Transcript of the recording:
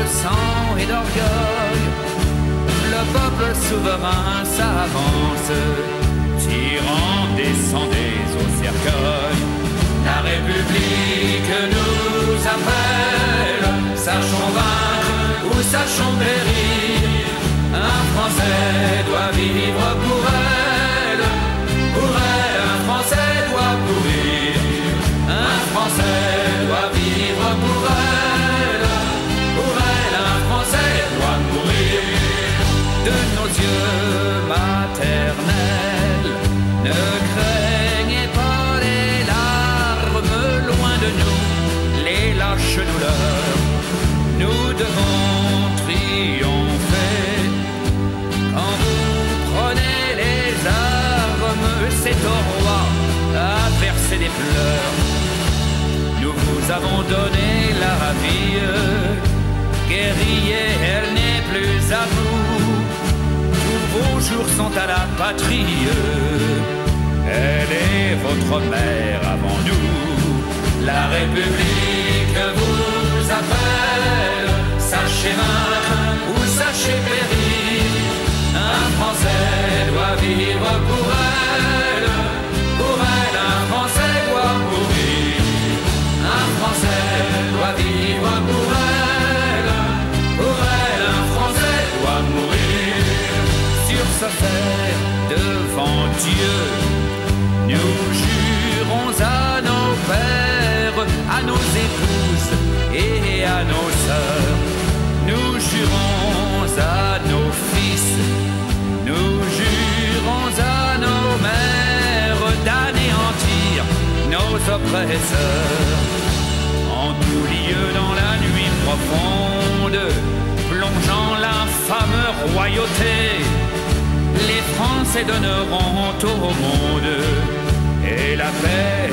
sang et d'orgueil, le peuple souverain s'avance, tirant descendez au cercueil. La République nous appelle, sachons vaincre ou sachons périr. Un Français doit vivre pour elle, un Français doit mourir. Un Français doit vivre pour elle, un Français doit mourir. De nos yeux maternels, ne craignez pas les larmes, loin de nous les lâches douleurs. Nous devons triompher. Quand vous prenez les armes, c'est au roi à verser des pleurs. Nous vous avons donné la vie, guerrier, elle n'est plus à vous. Tous vos jours sont à la patrie, elle est votre mère avant nous. La République vous appelle, sachez vaincre ou sachez périr. Un Français doit vivre pour elle, un Français doit mourir. Un Français doit vivre pour elle, un Français doit mourir. Sur ce fait, devant Dieu, nous jurons à nos pères, à nos épouses et à nos sœurs. Nous jurons à nos fils, nous jurons à nos mères d'anéantir nos oppresseurs. En tout lieu dans la nuit profonde, plongeant l'infâme royauté, les Français donneront au monde et la paix